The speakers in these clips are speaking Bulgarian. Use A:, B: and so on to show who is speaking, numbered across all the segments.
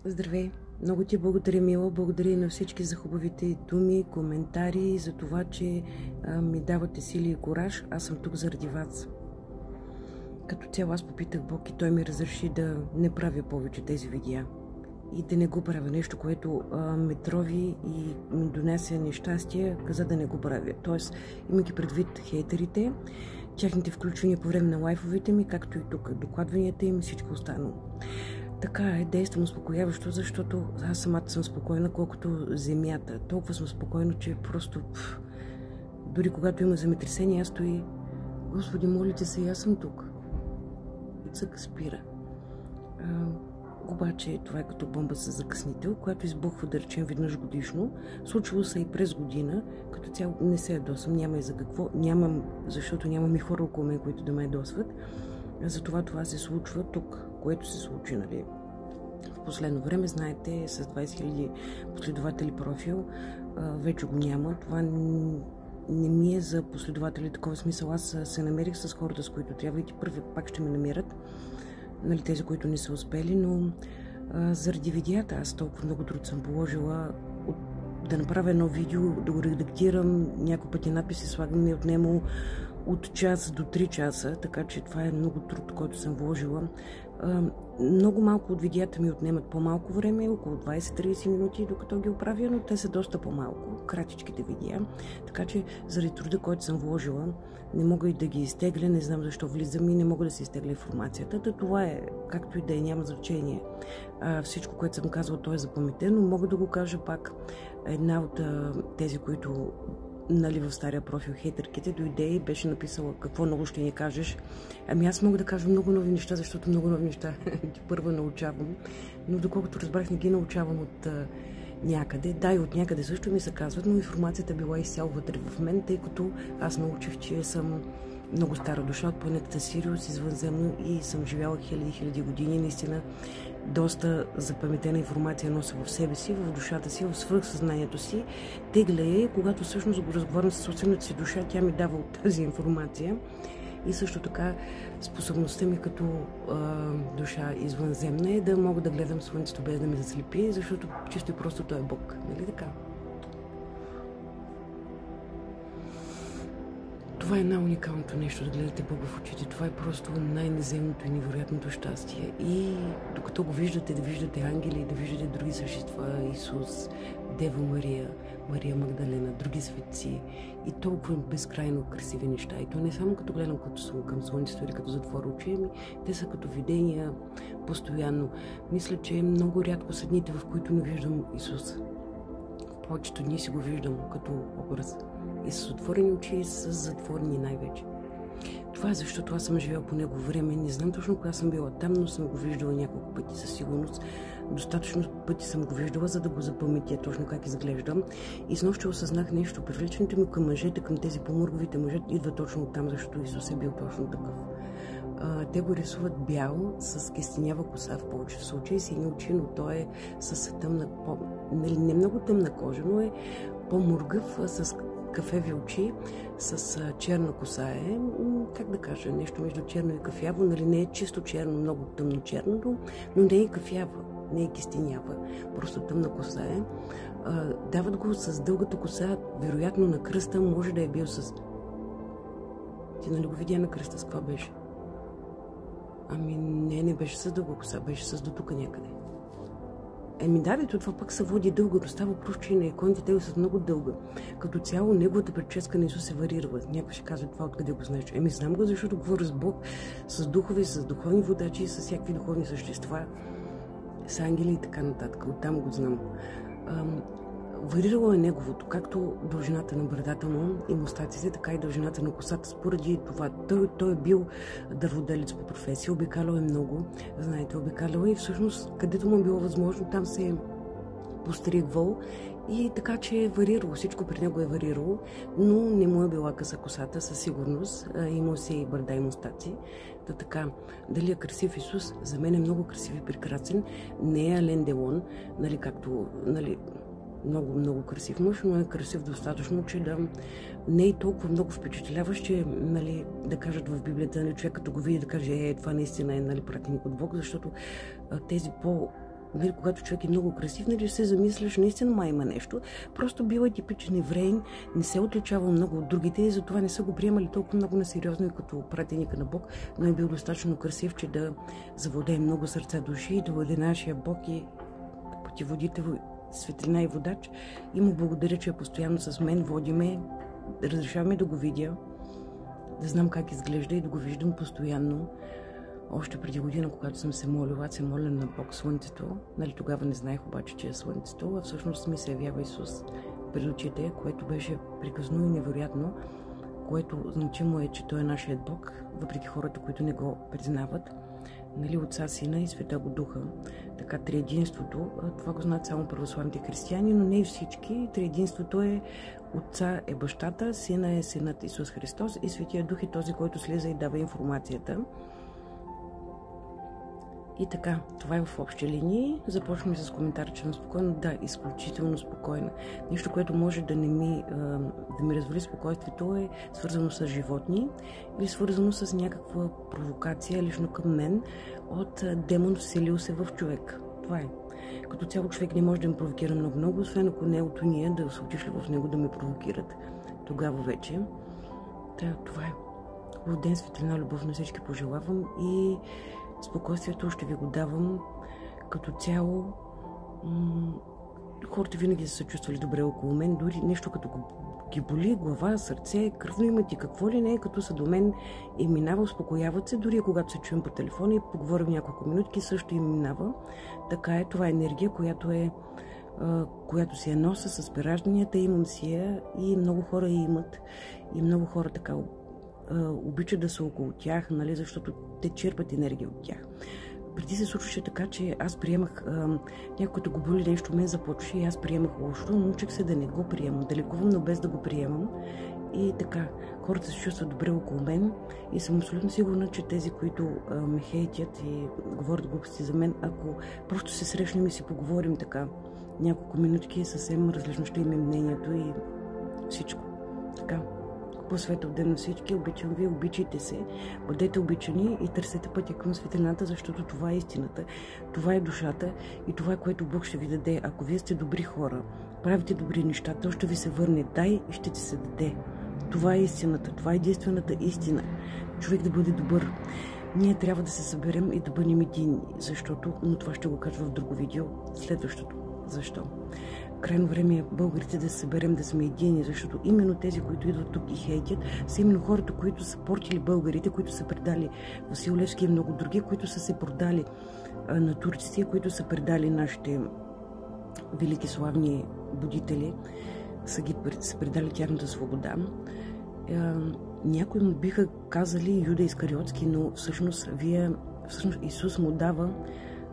A: Здравей! Много ти благодаря, Мила. Благодаря и на всички за хубавите думи, коментари, за това, че ми давате сили и кураж. Аз съм тук заради вас. Като цяло аз попитах Бог и Той ми разреши да не правя повече тези видеа. И да не го правя нещо, което ме трови и ми донесе нещастие, каза да не го правя. Тоест, имайки предвид хейтерите, тяхните включвания по време на лайфовете ми, както и тук докладванията им и всичко останало. Така е, действам успокояващо, защото аз самата съм спокойна, колкото земята. Толкова съм спокойна, че просто дори когато има земетресение, аз стои: Господи, молите се, и аз съм тук. И цък спира. Обаче това е като бомба с закъснител, която избухва, да речем, веднъж годишно. Случвало се и през година, като цяло не се ядосвам, няма и за какво. Нямам, защото нямам и хора около мен, които да ме ядосват. Затова това се случва тук, което се случи, нали. В последно време, знаете, с 20 000 последователи профил вече го няма. Това не ми е за последователи, такова смисъл. Аз се намерих с хората, с които трябва, и ти първи пак ще ме намерят, нали, тези, които не са успели, но заради видеята аз толкова много труд съм положила да направя едно видео, да го редактирам, няколко пъти надписи слагам, ми отнемо от час до 3 часа, така че това е много труд, който съм вложила. Много малко от видеята ми отнемат по-малко време, около 20-30 минути, докато ги оправя, но те са доста по-малко, кратичките видеа. Така че заради труда, който съм вложила, не мога и да ги изтегля, не знам защо влизам и не мога да се изтегля информацията. Да, това е, както и да е, няма значение. Всичко, което съм казвала, то е запаметено, но мога да го кажа пак. Една от тези, които, нали, в стария профил хейтерките дойде и беше написала: какво много ще ни кажеш. Ами аз мога да кажа много нови неща, защото много нови неща първа научавам, но доколкото разбрах, не ги научавам от някъде. Да, и от някъде също ми се казват, но информацията била изцяло вътре в мен, тъй като аз научих, че съм много стара душа от планетата Сириус, извънземно, и съм живяла хиляди години. Наистина доста запаметена информация нося в себе си, в душата си, в свръхсъзнанието си. Тегля е, когато всъщност го разговарям с собствената си душа, тя ми дава от тази информация. И също така способността ми като душа извънземна е да мога да гледам слънцето без да ме заслепи, защото чисто и просто той е Бог. Нали така? Това е най-уникалното нещо, да гледате Бога в очите. Това е просто най-неземното и невероятното щастие. И докато го виждате, да виждате ангели, да виждате други същества, Исус, Дева Мария, Мария Магдалена, други светци и толкова безкрайно красиви неща. И то не само като гледам към слънцето или като затворя очи, ами те са като видения постоянно. Мисля, че много рядко са дните, в които не виждам Исус. В повечето дни си го виждам като образ. И с отворени очи, и с затворени най-вече. Това е защото аз съм живяла по него време. Не знам точно кога съм била там, но съм го виждала няколко пъти със сигурност. Достатъчно пъти съм го виждала, за да го запаметя точно как изглеждам. И снощи осъзнах нещо. Привличането ми към мъжете, към тези помърговите мъже, идва точно оттам, защото Исус е бил точно такъв. Те го рисуват бял, с кестенява коса в повечето случаи, сини очи, но той е с тъмна, не много тъмна кожа, но е по-мургав, с кафеви очи, с черна коса е, как да кажа, нещо между черно и кафяво, нали, не е чисто черно, много тъмно черно, но не е кафява, не е кестенява, просто тъмна коса е. Дават го с дългата коса, вероятно на кръста, може да е бил с... Ти нали го видя на кръста, с каква беше? Ами не беше с дълга коса, беше с до тук някъде. Еми да, това пък се води дълго, но става прощи на иконите, те са много дълга. Като цяло неговата прическа на Исус се варирала. Някой ще казва: това откъде го знаеш? Еми знам го, защото говоря с Бог, с духове, с духовни водачи, с всякакви духовни същества, с ангели и така нататък. Оттам го знам. Варирала е неговото, както дължината на брадата му и мустаците, така и дължината на косата. Споради това той е бил дърводелец по професия, обикалял е много, знаете, обикалял и всъщност където му е било възможно, там се е постригвал и така, че е варирало. Всичко при него е варирало, но не му е била къса косата със сигурност. Имал си и брада и мустаци. Така, дали е красив Исус? За мен е много красив и прекрасен. Не е Ален Делон, нали, както, нали, много красив мъж, но е красив достатъчно, че да не е толкова много впечатляващ, че, нали, да кажат в Библията, нали, човек като го види да каже: това наистина е, нали, пратеник от Бог, защото тези нали, когато човек е много красив, нали, се замисляш, наистина май има нещо. Просто бил е типичен евреин, не се отличавал много от другите и затова не са го приемали толкова много насериозно и като пратеника на Бог, но е бил достатъчно красив, че да завладее много сърца души и да бъде нашия Бог и пътеводител, светлина и водач. И му благодаря, че е постоянно с мен, водиме, разрешаваме да го видя, да знам как изглежда и да го виждам постоянно. Още преди година, когато съм се молила, аз се моля на Бог Слънцето. Нали, тогава не знаех обаче, че е Слънцето, а всъщност ми се явява Исус пред очите, което беше приказно и невероятно, което значимо е, че Той е нашият Бог, въпреки хората, които не го признават. Нали, Отца, Сина и Света го Духа. Така, триединството, това го знаят само православните християни, но не и всички. Триединството е Отца е бащата, Сина е Синът Исус Христос и Светия Дух е този, който слиза и дава информацията. И така, това е в общи линии. Започваме с коментар, че съм спокойна. Да, изключително спокойна. Нещо, което може да ми развали спокойствието, е свързано с животни или свързано с някаква провокация лично към мен от демон, вселил се в човек. Това е. Като цяло човек не може да ме провокира много, освен ако не е от уния да се отишли в него да ме провокират. Тогава вече. Да, това е. Хубав ден, светлина, любов на всички пожелавам и спокойствието ще ви го давам като цяло. Хората винаги са се чувствали добре около мен, дори нещо като ги боли глава, сърце, кръвно имат и какво ли не, като са до мен и минава, успокояват се, дори когато се чуем по телефона и поговорим няколко минутки, също им минава. Така е, това е енергия, която си я нося с преражданията, имам си я и много хора я имат и много хора така обичат да са около тях, нали, защото те черпат енергия от тях. Преди се случваше така, че аз приемах някой, като го боли нещо, мен започваше и аз приемах лошо, научих се да не го приемам, да лекувам, но без да го приемам. И така, хората се чувстват добре около мен и съм абсолютно сигурна, че тези, които ме хейтят и говорят глупости за мен, ако просто се срещнем и си поговорим така няколко минутки, съвсем различно ще има мнението и всичко. Така. По-светъл ден на всички, обичам ви, обичайте се, бъдете обичани и търсете пътя към светлината, защото това е истината, това е душата и това е, което Бог ще ви даде. Ако вие сте добри хора, правите добри неща, то ще ви се върне, дай и ще ти се даде. Това е истината, това е единствената истина. Човек да бъде добър. Ние трябва да се съберем и да бъдем единни, защото, но това ще го кажа в друго видео, следващото. Защо? Крайно време е българите да се съберем, да сме едини, защото именно тези, които идват тук и хейтят, са именно хората, които са портили българите, които са предали Васил Левски и много други, които са се продали на турците, които са предали нашите велики славни будители, са предали тяхната свобода. Някои му биха казали Юда Искариотски, но всъщност Исус му дава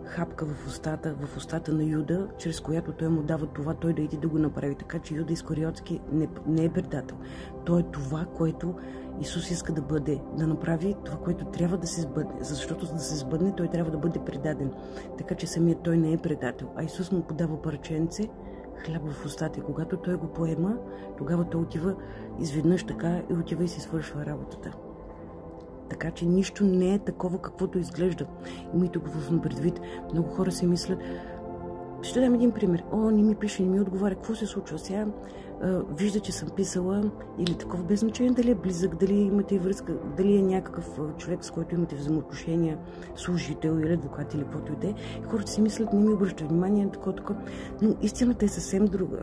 A: хапка в устата на Юда, чрез която той му дава това, той да иде да го направи. Така че Юда Искариотски не е предател. Той е това, което Исус иска да бъде, да направи това, което трябва да се сбъдне. Защото за да се сбъдне, той трябва да бъде предаден. Така че самият той не е предател. А Исус му подава парченце хляб в устата. И когато той го поема, тогава той отива изведнъж така и отива и си свършва работата. Така че нищо не е такова, каквото изглежда. Имайте го в предвид. Много хора си мислят. Ще дам един пример. Не ми пише, не ми отговаря. Какво се случва сега? Вижда, че съм писала или такова, без значение дали е близък, дали имате връзка, дали е някакъв човек, с който имате взаимоотношения, служител или адвокат или каквото и да е. Хората си мислят, не ми обръщат внимание, такова. Но истината е съвсем друга.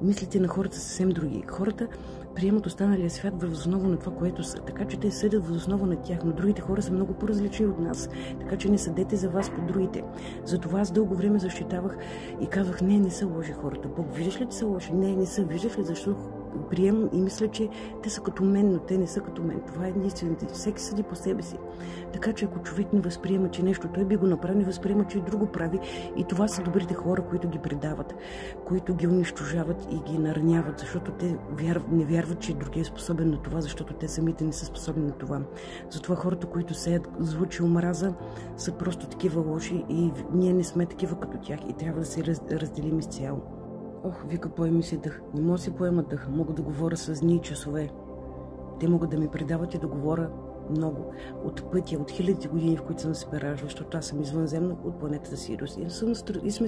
A: Мислите на хората са съвсем други. Хората приемат останалия свят въз основа на това, което са. Така че те съдят въз основа на тях, но другите хора са много по-различни от нас. Така че не съдете за вас по другите. Затова аз дълго време защитавах и казвах, не са лоши хората. Бог, виждаш ли, че са лоши? Не са. Виждаш ли, защото приемам и мисля, че те са като мен, но те не са като мен. Това е единственото. Всеки съди по себе си. Така че ако човек не възприема, че нещо той би го направил, не възприема, че и друго прави. И това са добрите хора, които ги предават, които ги унищожават и ги нараняват, защото те не вярват, че другия е способен на това, защото те самите не са способни на това. Затова хората, които сеят звучи омраза, са просто такива лоши и ние не сме такива като тях и трябва да се разделим изцяло. Вика, поеми си дъх. Не мога да си поема дъх. Мога да говоря с дни и часове. Те могат да ми предават и да говоря много от пътя, от хилядите години, в които съм се прераждала, защото аз съм извънземна от планетата Сириус. И сме